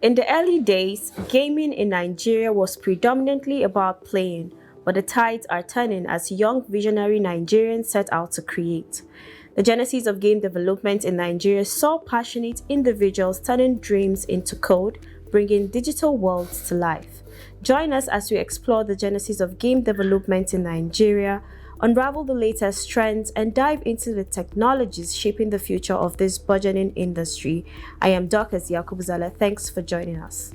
In the early days, gaming in Nigeria was predominantly about playing, but the tides are turning as young visionary Nigerians set out to create. The genesis of game development in Nigeria saw passionate individuals turning dreams into code, bringing digital worlds to life. Join us as we explore the genesis of game development in Nigeria, unravel the latest trends, and dive into the technologies shaping the future of this burgeoning industry. I am Dorcas Yakubuzala. Thanks for joining us.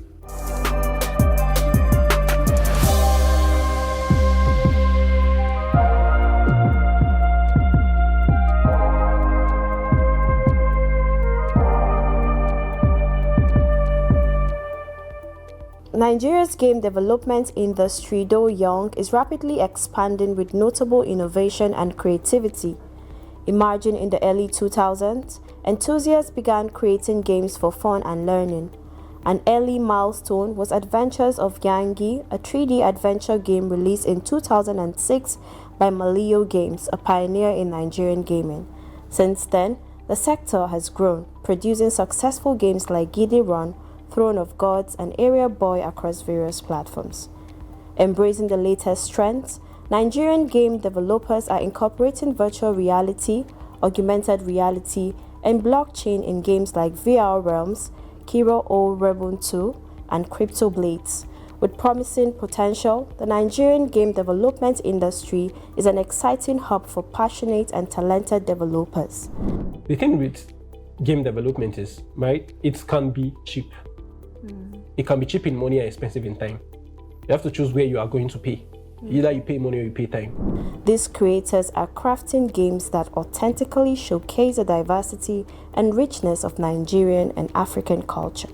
Nigeria's game development industry, though young, is rapidly expanding with notable innovation and creativity. Emerging in the early 2000s, enthusiasts began creating games for fun and learning. An early milestone was Adventures of Yangi, a 3D adventure game released in 2006 by Malio Games, a pioneer in Nigerian gaming. Since then, the sector has grown, producing successful games like Giddy Run, Throne of Gods, and Area Boy across various platforms. Embracing the latest trends, Nigerian game developers are incorporating virtual reality, augmented reality, and blockchain in games like VR Realms, Kiro O Rebel 2, and Crypto Blades. With promising potential, the Nigerian game development industry is an exciting hub for passionate and talented developers. The thing with game development is, right, it can be cheap. It can be cheap in money and expensive in time. You have to choose where you are going to pay. Either you pay money or you pay time. These creators are crafting games that authentically showcase the diversity and richness of Nigerian and African culture.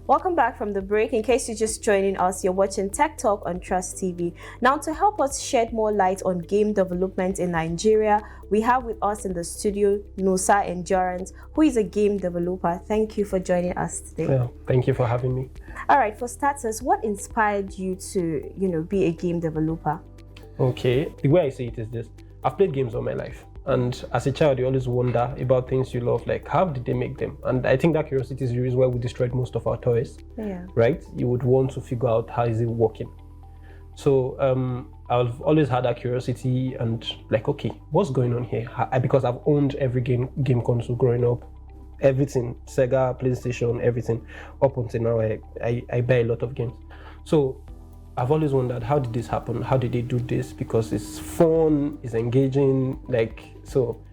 Welcome back from the break. In case you're just joining us, you're watching Tech Talk on Trust TV. Now, to help us shed more light on game development in Nigeria, we have with us in the studio Nusa Endurance, who is a game developer. Thank you for joining us today. Yeah, thank you for having me. All right, for starters, what inspired you to, be a game developer? Okay, the way I see it is this. I've played games all my life. And as a child, you always wonder about things you love, like how did they make them? And I think that curiosity is the reason why we destroyed most of our toys, right? You would want to figure out how is it working. So I've always had that curiosity and like, okay, what's going on here? Because I've owned every game console growing up, everything, Sega, PlayStation, everything. Up until now, I buy a lot of games. So I've always wondered, how did this happen? How did they do this? Because it's fun, it's engaging, so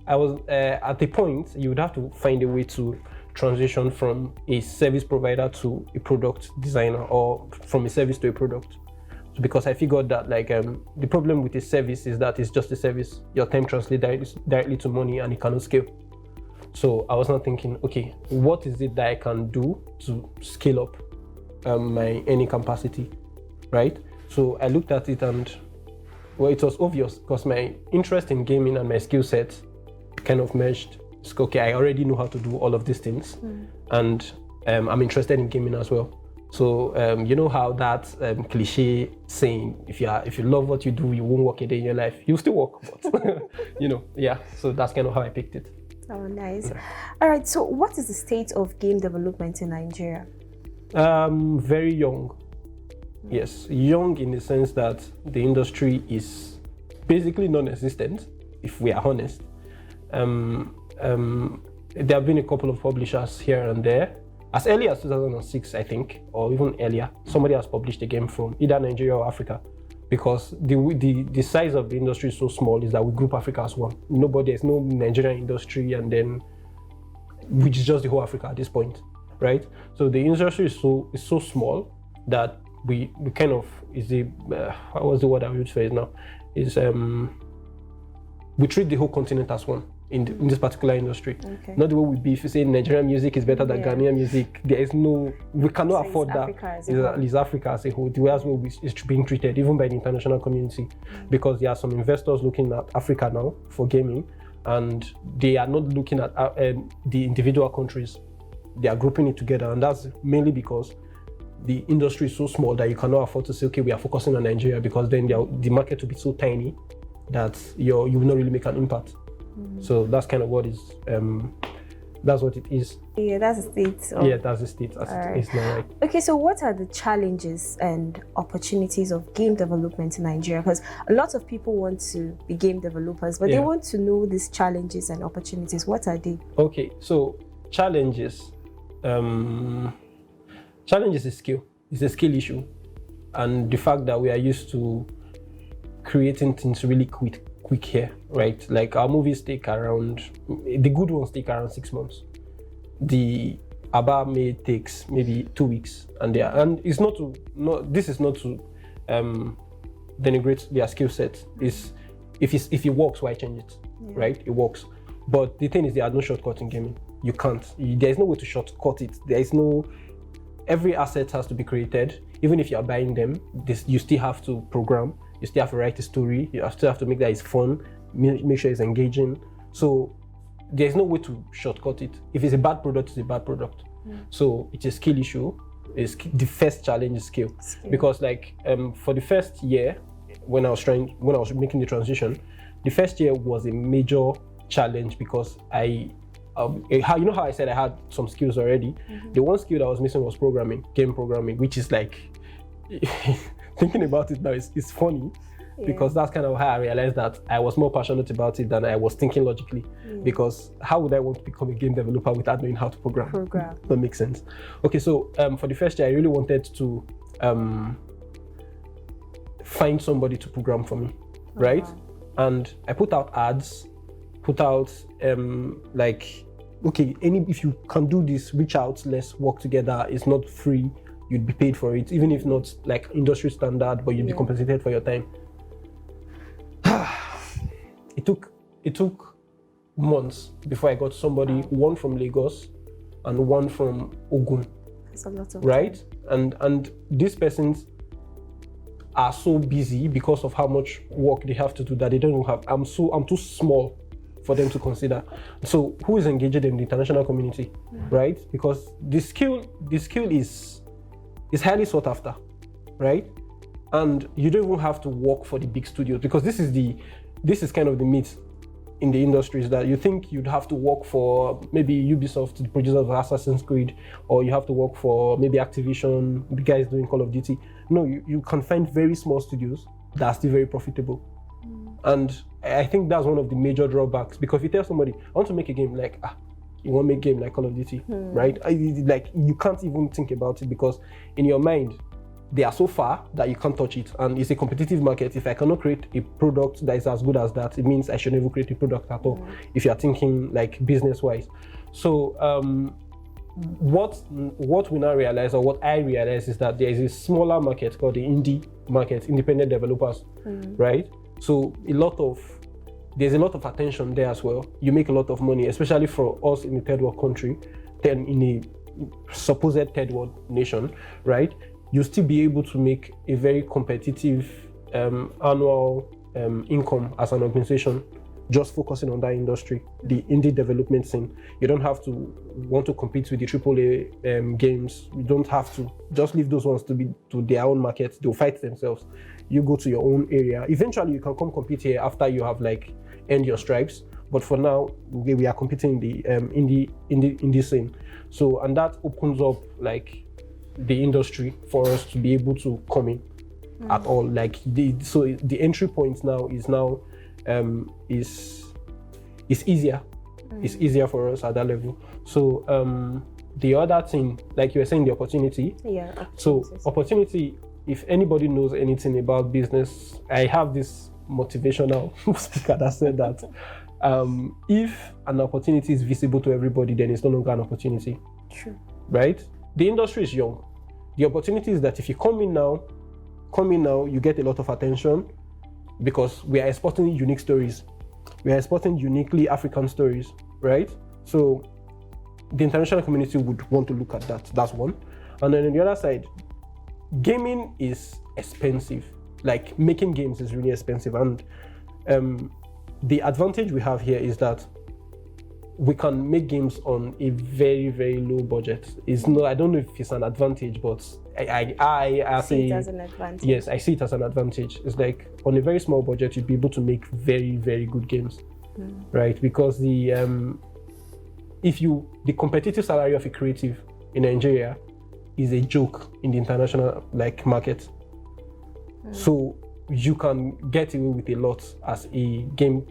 I was at the point, you would have to find a way to transition from a service provider to a product designer, or from a service to a product. So because I figured that the problem with a service is that it's just a service. Your time translates directly to money and it cannot scale. So I was not thinking, okay, what is it that I can do to scale up my earning capacity? Right? So I looked at it and, well, it was obvious because my interest in gaming and my skill set kind of merged. It's okay, I already know how to do all of these things, and I'm interested in gaming as well. So you know how that cliche saying, if you love what you do, you won't work a day in your life. You'll still work, but so that's kind of how I picked it. Oh, nice. All right, so what is the state of game development in Nigeria? Very young. Yes, young in the sense that the industry is basically non-existent, if we are honest. There have been a couple of publishers here and there. As early as 2006, I think, or even earlier, somebody has published a game from either Nigeria or Africa, because the size of the industry is so small, is that we group Africa as one. There's no Nigerian industry, and then, which is just the whole Africa at this point, right? So the industry is so small that we kind of what was the word I would use for it now? We treat the whole continent as one in this particular industry. Okay. Not the way we be. If you say Nigerian music is better than Ghanaian music, we cannot afford that. It's Africa as a whole. The way as well it's being treated, even by the international community, because there are some investors looking at Africa now for gaming, and they are not looking at the individual countries. they are grouping it together, and that's mainly because the industry is so small that you cannot afford to say, okay, we are focusing on Nigeria, because then the market will be so tiny that you will not really make an impact. So that's kind of what is that's what it is. Yeah, that's the state. Yeah, that's the state as it is now, right? Okay, so what are the challenges and opportunities of game development in Nigeria? Because a lot of people want to be game developers, but they want to know these challenges and opportunities. What are they? Okay, so challenges. Challenges is skill. It's a skill issue, and the fact that we are used to creating things really quick here, right? Like our movies take around, the good ones take around 6 months. The made takes maybe 2 weeks, and it's this is not to denigrate their skill set. Is if it works, why change it? Right? It works. But the thing is, there are no shortcuts in gaming. You can't. There is no way to shortcut it. There is no. Every asset has to be created. Even if you are buying them, you still have to program. You still have to write a story. You still have to make that it's fun, make sure it's engaging. So there's no way to shortcut it. If it's a bad product, it's a bad product. So it's a skill issue. The first challenge is skill. Because like for the first year, when I was making the transition, the first year was a major challenge because how I said I had some skills already. The one skill that I was missing was game programming, which is like thinking about it now, it's funny because that's kind of how I realized that I was more passionate about it than I was thinking logically. Because how would I want to become a game developer without knowing how to program? That makes sense. Okay, so for the first year, I really wanted to find somebody to program for me, right? And I put out ads, okay, if you can do this, reach out, let's work together. It's not free. You'd be paid for it, even if not like industry standard, but you'd be compensated for your time. It took months before I got somebody, one from Lagos and one from Ogun. That's a lot of right? And these persons are so busy because of how much work they have to do that they don't even have. I'm too small for them to consider. So who is engaged in the international community, right? Because the skill is highly sought after, right? And you don't even have to work for the big studios, because this is kind of the myth in the industry, is that you think you'd have to work for maybe Ubisoft, the producer of Assassin's Creed, or you have to work for maybe Activision, the guys doing Call of Duty. No, you can find very small studios that are still very profitable. And I think that's one of the major drawbacks, because if you tell somebody, I want to make a game, like, you want to make a game like Call of Duty, right? Like, you can't even think about it, because in your mind, they are so far that you can't touch it. And it's a competitive market. If I cannot create a product that is as good as that, it means I should never create a product at all, if you're thinking like business-wise. So what we now realize, or what I realize, is that there is a smaller market called the indie market, independent developers, right? So there's a lot of attention there as well. You make a lot of money, especially for us in a third world country, then in a supposed third world nation, right? You'll still be able to make a very competitive annual income as an organization, just focusing on that industry, the indie development scene. You don't have to want to compete with the AAA games. You don't have to. Just leave those ones to their own market. They'll fight themselves. You go to your own area. Eventually, you can come compete here after you have earned your stripes. But for now, we are competing in the indie scene. So, and that opens up the industry for us to be able to come in at all. So the entry point now is easier. It's easier for us at that level. So the other thing, like you were saying, the opportunity. Yeah. So opportunity, if anybody knows anything about business, I have this motivational speaker that said that if an opportunity is visible to everybody, then it's no longer an opportunity. True. Right? The industry is young. The opportunity is that if you come in now, you get a lot of attention, because we are exporting unique stories. We are exporting uniquely African stories, right? So the international community would want to look at that. That's one. And then on the other side, gaming is expensive. Like, making games is really expensive. And the advantage we have here is that we can make games on a very, very low budget. I don't know if it's an advantage, but I see it as an advantage. Yes, I see it as an advantage. It's like on a very small budget, you'd be able to make very, very good games, right? Because the competitive salary of a creative in Nigeria is a joke in the international market. So you can get away with a lot as a game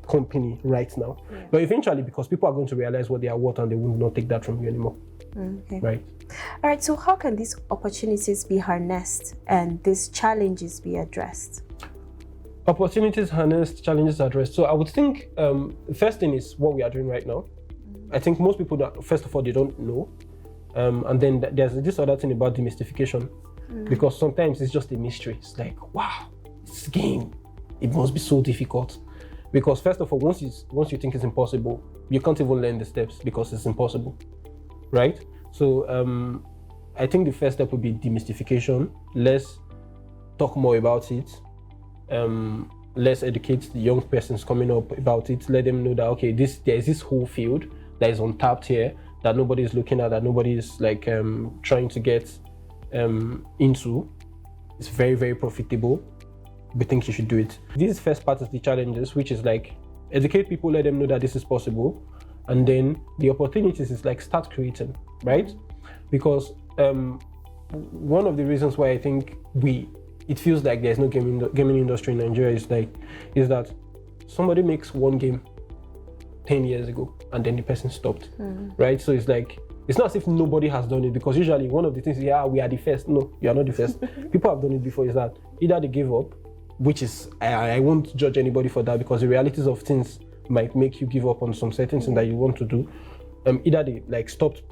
company right now. But eventually, because people are going to realize what they are worth and they will not take that from you anymore. Okay. Right. All right, so how can these opportunities be harnessed and these challenges be addressed? Opportunities harnessed, challenges addressed. So I would think the first thing is what we are doing right now. I think most people, first of all, they don't know. And then there's this other thing about demystification, because sometimes it's just a mystery. It's like, wow, this game, it must be so difficult. Because first of all, once you think it's impossible, you can't even learn the steps because it's impossible, right? So I think the first step would be demystification. Let's talk more about it. Let's educate the young persons coming up about it. Let them know that, okay, there is this whole field that is untapped here, that nobody is looking at, that nobody is trying to get into. It's very, very profitable. We think you should do it. This first part is the challenges, which is educate people, let them know that this is possible. And then the opportunities is start creating, right? Because one of the reasons why I think it feels like there's no gaming industry in Nigeria is that somebody makes one game 10 years ago and then the person stopped, right? So it's not as if nobody has done it, because usually one of the things, we are the first. No, you are not the first. People have done it before. Is that either they gave up, which is, I won't judge anybody for that, because the realities of things might make you give up on some certain things that you want to do. Either they stopped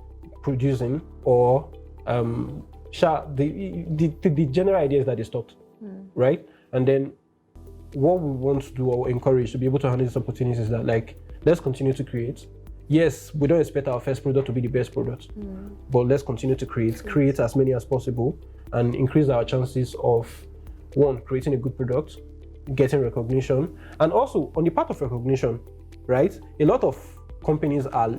producing, or the general idea is that they stopped, right? And then what we want to do or encourage to be able to handle these opportunities is that let's continue to create. Yes, we don't expect our first product to be the best product, but let's continue to create as many as possible, and increase our chances of, one, creating a good product, getting recognition. And also on the part of recognition, right, a lot of companies are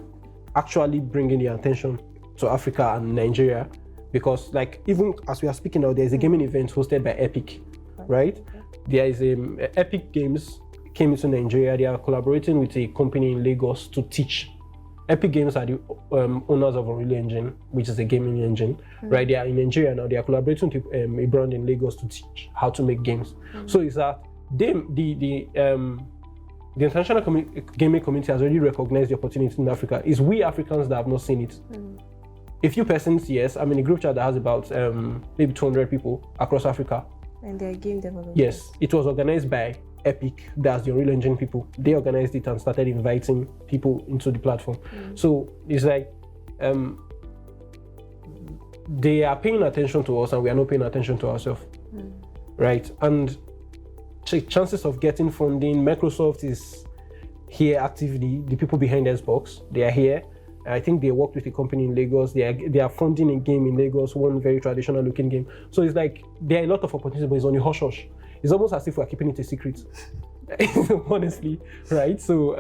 actually bringing their attention to Africa and Nigeria, because even as we are speaking now, there's a gaming event hosted by Epic, right? There is Epic Games came into Nigeria. They are collaborating with a company in Lagos to teach. Epic Games are the owners of Unreal Engine, which is a gaming engine, right? They are in Nigeria now. They are collaborating with a brand in Lagos to teach how to make games. So it's that the international gaming community has already recognized the opportunity in Africa. It's we Africans that have not seen it. A few persons, yes. I'm in a group chat that has about maybe 200 people across Africa. And they're game developers. Yes, it was organized by Epic, that's the Unreal Engine people. They organized it and started inviting people into the platform. So it's they are paying attention to us and we are not paying attention to ourselves, right? And chances of getting funding, Microsoft is here actively. The people behind Xbox, they are here. I think they worked with a company in Lagos. They are funding a game in Lagos, one very traditional looking game. So it's there are a lot of opportunities, but it's on a hush hush. It's almost as if we're keeping it a secret, honestly, right? So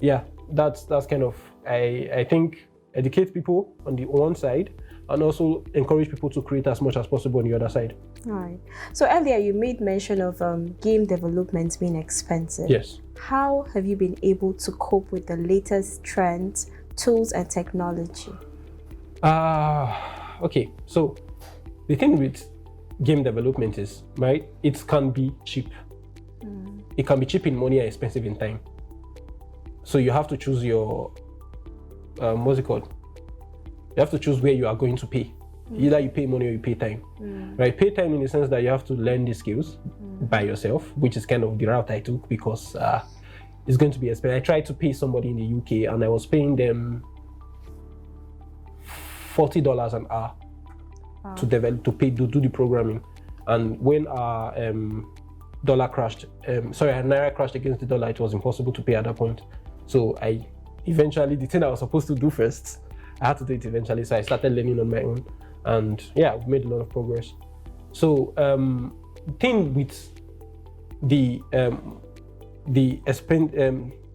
yeah, that's kind of, I think, educate people on the one side and also encourage people to create as much as possible on the other side. All right. So earlier you made mention of game development being expensive. Yes. How have you been able to cope with the latest trends, tools, and technology? Okay. So the thing with game development is, right, it can be cheap. It can be cheap in money and expensive in time. So you have to choose your, what's it called? You have to choose where you are going to pay. Either you pay money or you pay time, right? Pay time in the sense that you have to learn the skills by yourself, which is kind of the route I took, because it's going to be expensive. I tried to pay somebody in the UK and I was paying them $40 an hour to develop, to do the programming. And when our dollar crashed, our naira crashed against the dollar, it was impossible to pay at that point. So I eventually, the thing I was supposed to do first, I had to do it eventually. So I started learning on my own, and yeah, we've made a lot of progress. So thing with the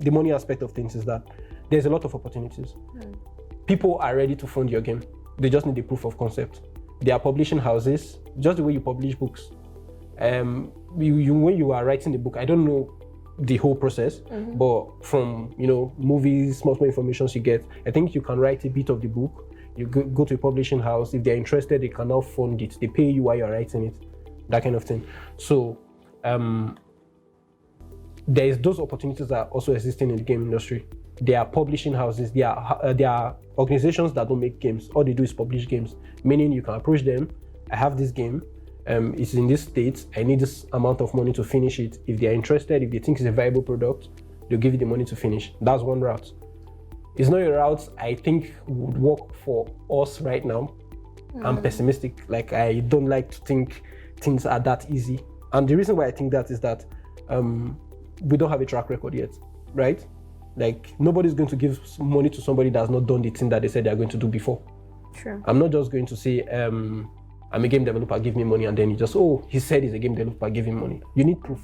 the money aspect of things is that there's a lot of opportunities. People are ready to fund your game. They just need the proof of concept. There are publishing houses, just the way you publish books. When you are writing the book, I don't know the whole process, but from movies, small information you get, I think you can write a bit of the book. You go to a publishing house. If they're interested, they can now fund it. They pay you while you're writing it, that kind of thing. So there's those opportunities that are also existing in the game industry. There are publishing houses. There are organizations that don't make games. All they do is publish games, meaning you can approach them. I have this game. It's in this state. I need this amount of money to finish it. If they're interested, if they think it's a viable product, they'll give you the money to finish. That's one route. It's not a route I think would work for us right now. I'm pessimistic. Like, I don't like to think things are that easy. And the reason why I think that is that we don't have a track record yet, right? Like, nobody's going to give money to somebody that's not done the thing that they said they're going to do before. Sure. I'm not just going to say, I'm a game developer, give me money, and then you just, he said he's a game developer, give him money. You need proof.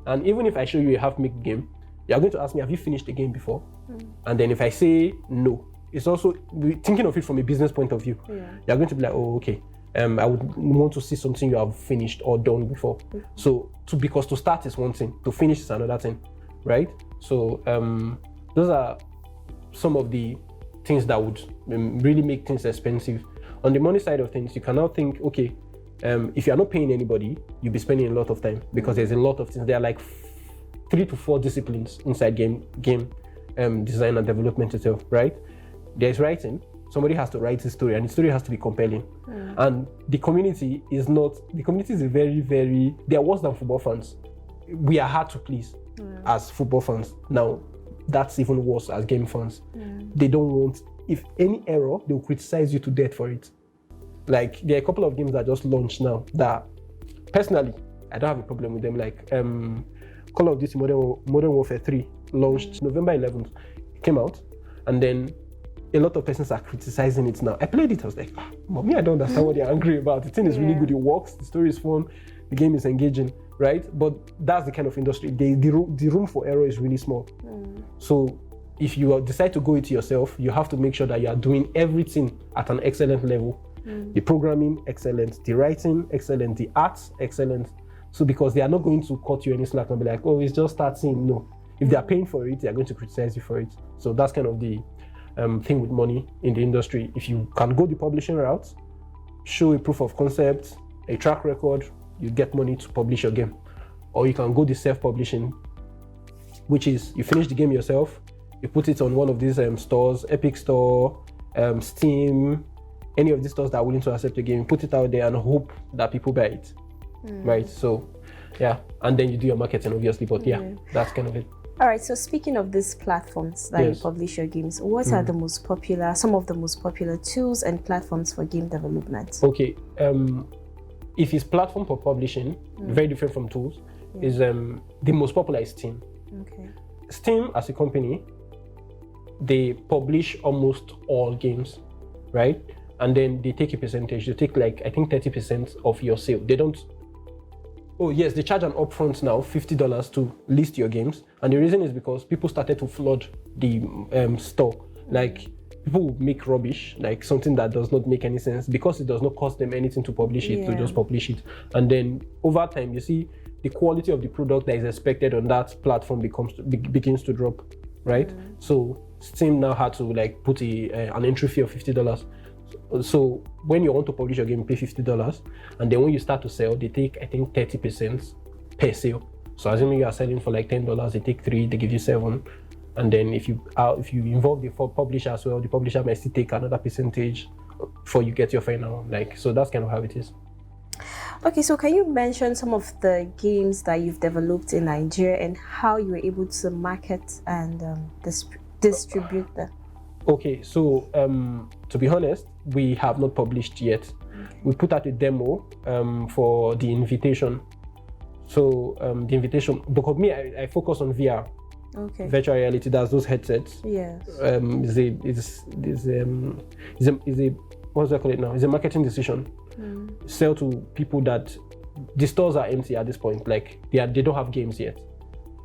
And even if I show you a half-baked game, you're going to ask me, have you finished the game before? And then if I say no, it's also thinking of it from a business point of view. You're going to be like, okay, I would want to see something you have finished or done before. So because to start is one thing, to finish is another thing, right? So those are some of the things that would really make things expensive. On the money side of things, you can now think, okay, if you're not paying anybody, you'll be spending a lot of time, because there's a lot of things. There are like 3 to 4 disciplines inside game design and development itself, right? There's writing. Somebody has to write a story, and the story has to be compelling. And the community is very, very, they're worse than football fans. We are hard to please as football fans. Now, that's even worse as game fans. They don't want, if any error, they'll criticize you to death for it. Like, there are a couple of games that just launched now that, personally, I don't have a problem with them. Like, Call of Duty Modern Warfare 3 launched November 11th. It came out, and then a lot of persons are criticizing it now. I played it, I was like, mommy, I don't understand what they're angry about. The thing is really good, it works, the story is fun, the game is engaging, right? But that's the kind of industry, the room for error is really small. So if you decide to go it yourself, you have to make sure that you are doing everything at an excellent level. The programming, excellent. The writing, excellent. The arts, excellent. So because they are not going to cut you any slack and be like, it's just starting. No. If they are paying for it, they are going to criticize you for it. So that's kind of the thing with money in the industry. If you can go the publishing route, show a proof of concept, a track record, you get money to publish your game. Or you can go the self-publishing, which is you finish the game yourself, you put it on one of these stores, Epic Store, Steam, any of these stores that are willing to accept your game, you put it out there and hope that people buy it. Right? So, yeah. And then you do your marketing, obviously, but that's kind of it. All right, so speaking of these platforms that you publish your games, what are some of the most popular tools and platforms for game development? Okay, if it's platform for publishing, very different from tools, is the most popular is Steam. Okay. Steam as a company, they publish almost all games, right? And then they take a percentage. They take like, I think 30% of your sale. They don't, they charge an upfront now, $50 to list your games. And the reason is because people started to flood the store. Like, people will make rubbish, like something that does not make any sense, because it does not cost them anything to publish it, to just publish it. And then over time, you see the quality of the product that is expected on that platform begins to drop, right? So Steam now had to like put an entry fee of $50. So when you want to publish your game, you pay $50, and then when you start to sell, they take, I think, 30% per sale. So assuming you are selling for like $10, they take 3, they give you 7, and then if you involve the publisher as well, the publisher might still take another percentage before you get your final. Like, so that's kind of how it is. Okay, so can you mention some of the games that you've developed in Nigeria and how you were able to market and distribute them? Okay, so to be honest, we have not published yet. We put out a demo for the invitation. So the invitation, because me, I focus on VR. Okay. Virtual reality, that's those headsets. Yes. Is a what's that called now? It's a marketing decision. Sell to people that the stores are empty at this point. Like they don't have games yet.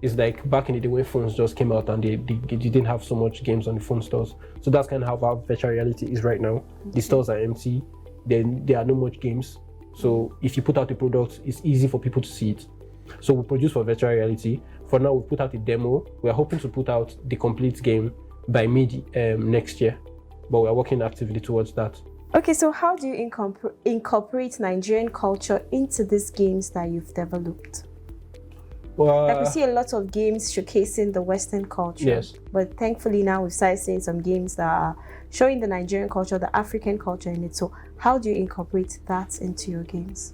It's like back in the day when phones just came out and they didn't have so much games on the phone stores. So that's kind of how our virtual reality is right now. The stores are empty. Then there are no much games. So if you put out a product, it's easy for people to see it. So we produce for virtual reality. For now, we put out a demo. We are hoping to put out the complete game by mid next year, but we are working actively towards that. Okay, so how do you incorporate Nigerian culture into these games that you've developed? Like we see a lot of games showcasing the Western culture, yes, but thankfully now we've started seeing some games that are showing the Nigerian culture, the African culture in it. So how do you incorporate that into your games?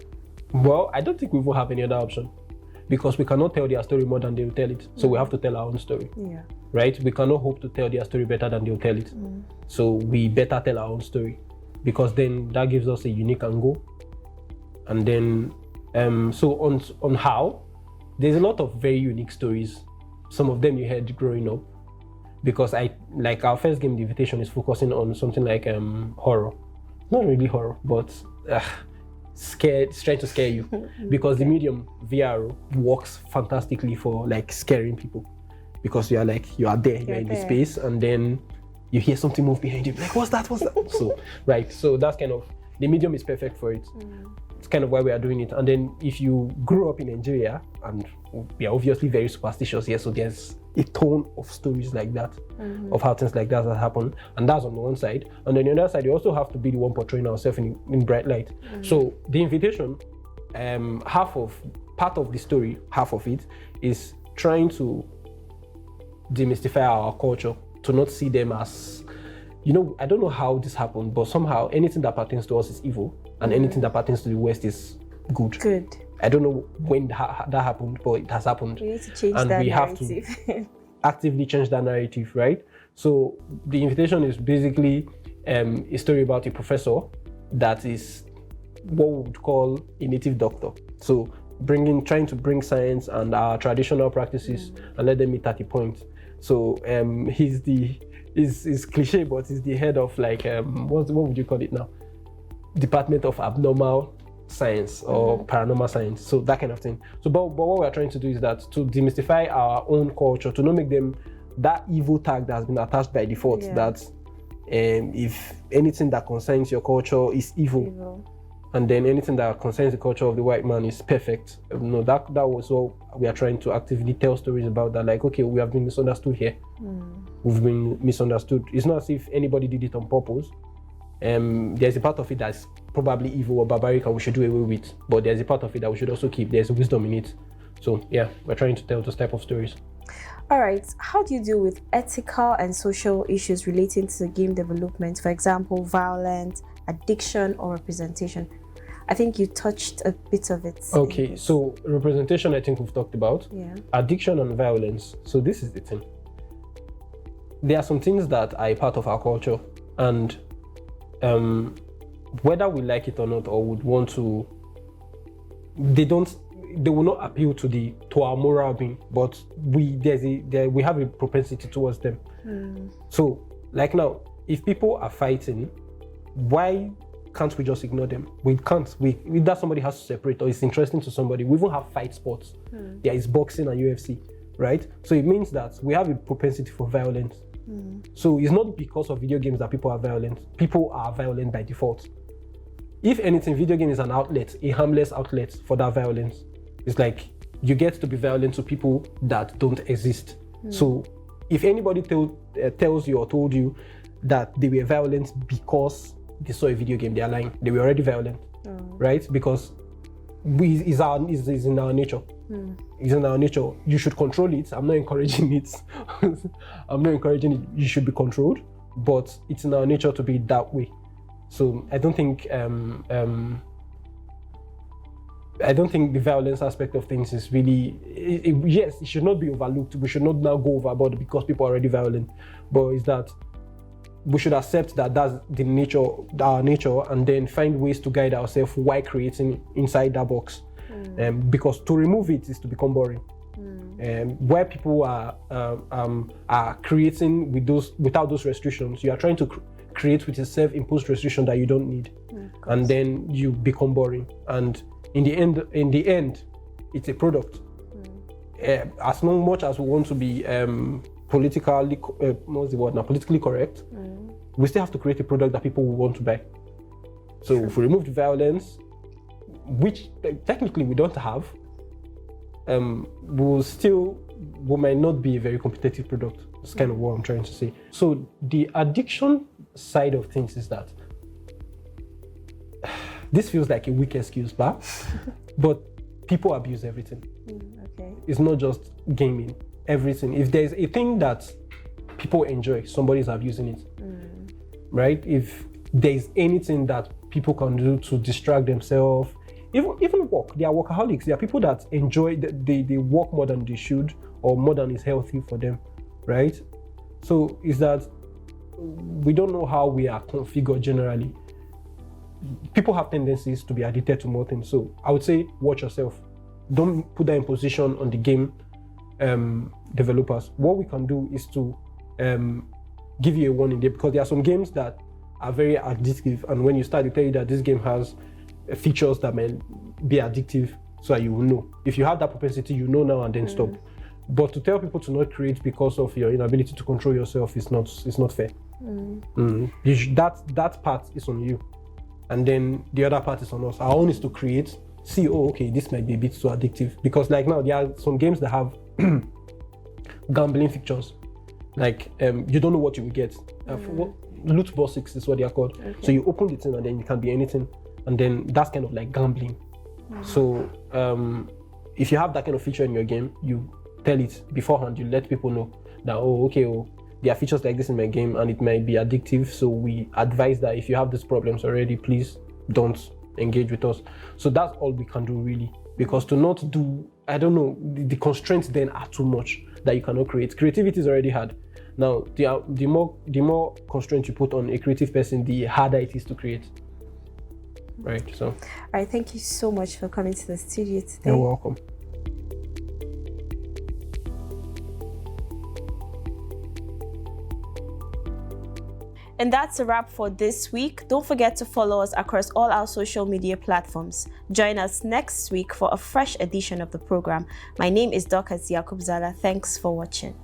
Well, I don't think we will have any other option, because we cannot tell their story more than they will tell it. So we have to tell our own story. Yeah. Right? We cannot hope to tell their story better than they'll tell it. So we better tell our own story, because then that gives us a unique angle. And then, so on how, there's a lot of very unique stories. Some of them you heard growing up, because our first game, The Invitation, is focusing on something like horror. Not really horror, but scared, it's trying to scare you, because the medium VR works fantastically for like scaring people, because you are there, you're in the space, and then you hear something move behind you, like what's that? So right, so that's kind of, the medium is perfect for it. It's kind of why we are doing it. And then if you grew up in Nigeria, and we are obviously very superstitious here, so there's a ton of stories like that, of how things like that happen, and that's on the one side. And on the other side, you also have to be the one portraying ourselves in bright light. So The Invitation, part of the story, half of it is trying to demystify our culture, to not see them as, I don't know how this happened, but somehow anything that pertains to us is evil, and anything that pertains to the West is good. I don't know when that happened, but it has happened. We need to change and that we narrative. have to actively change that narrative, right? So The Invitation is basically a story about a professor that is what we would call a native doctor. So trying to bring science and our traditional practices and let them meet at a point. So he's cliche, but he's the head of like what would you call it now? Department of Abnormal Science or Paranormal Science, so that kind of thing. So but what we're trying to do is that to demystify our own culture, to not make them that evil tag that has been attached by default, that if anything that concerns your culture is evil, and then anything that concerns the culture of the white man is perfect. No, that was what we are trying to actively tell stories about, that like, okay, we have been misunderstood here. We've been misunderstood. It's not as if anybody did it on purpose. There's a part of it that's probably evil or barbaric and we should do away with, but there's a part of it that we should also keep. There's wisdom in it. So yeah, we're trying to tell those type of stories. All right, how do you deal with ethical and social issues relating to game development? For example, violence, addiction, or representation? I think you touched a bit of it. Okay, so representation, I think we've talked about. Yeah. Addiction and violence. So this is the thing. There are some things that are a part of our culture, and whether we like it or not, or would want to, they will not appeal to our moral being, but we have a propensity towards them. So like now, if people are fighting, why can't we just ignore them? We can't. Either somebody has to separate, or it's interesting to somebody. We even have fight sports. There is boxing and UFC, right? So it means that we have a propensity for violence. So it's not because of video games that people are violent. People are violent by default. If anything, video game is an outlet, a harmless outlet for that violence. It's like you get to be violent to people that don't exist. So if anybody tells you or told you that they were violent because they saw a video game, they are lying. They were already violent, right? Because it's in our nature. It's in our nature. You should control it. I'm not encouraging it. I'm not encouraging it. You should be controlled, but it's in our nature to be that way. So I don't think the violence aspect of things is really. Yes, it should not be overlooked. We should not now go overboard because people are already violent. But it's that we should accept that that's the nature, our nature, and then find ways to guide ourselves while creating inside that box. Because to remove it is to become boring. Where people are creating without those restrictions, you are trying to create with a self-imposed restriction that you don't need, and then you become boring. And in the end, it's a product. as much as we want to be politically politically correct, we still have to create a product that people will want to buy. So if we remove the violence, which technically we don't have, we might not be a very competitive product. That's kind of what I'm trying to say. So the addiction side of things is that this feels like a weak excuse, but people abuse everything. Okay. It's not just gaming, everything. If there's a thing that people enjoy, somebody's abusing it, right? If there's anything that people can do to distract themselves, even work, they are workaholics. There are people that enjoy, they work more than they should or more than is healthy for them, right? So is that we don't know how we are configured generally. People have tendencies to be addicted to more things. So I would say watch yourself. Don't put that imposition on the game developers. What we can do is to give you a warning there, because there are some games that are very addictive, and when you start, they tell you that this game has features that may be addictive, so that you will know. If you have that propensity, you know now and then stop. But to tell people to not create because of your inability to control yourself is not fair. That part is on you, and then the other part is on us. Our own is to create, see, okay, this might be a bit too addictive, because like now there are some games that have gambling features, like you don't know what you will get. Loot boxes is what they are called. Okay. So you open the thing and then you can be anything, and then that's kind of like gambling. So if you have that kind of feature in your game, you tell it beforehand. You let people know that there are features like this in my game and it might be addictive, so we advise that if you have these problems already, please don't engage with us. So that's all we can do really, because to not do, I don't know, the constraints then are too much that you cannot create. Creativity is already hard. Now the more constraints you put on a creative person, the harder it is to create. Right. So all right, thank you so much for coming to the studio today. You're welcome. And that's a wrap for this week. Don't forget to follow us across all our social media platforms. Join us next week for a fresh edition of the program. My name is Dorcas Yakubzala. Thanks for watching.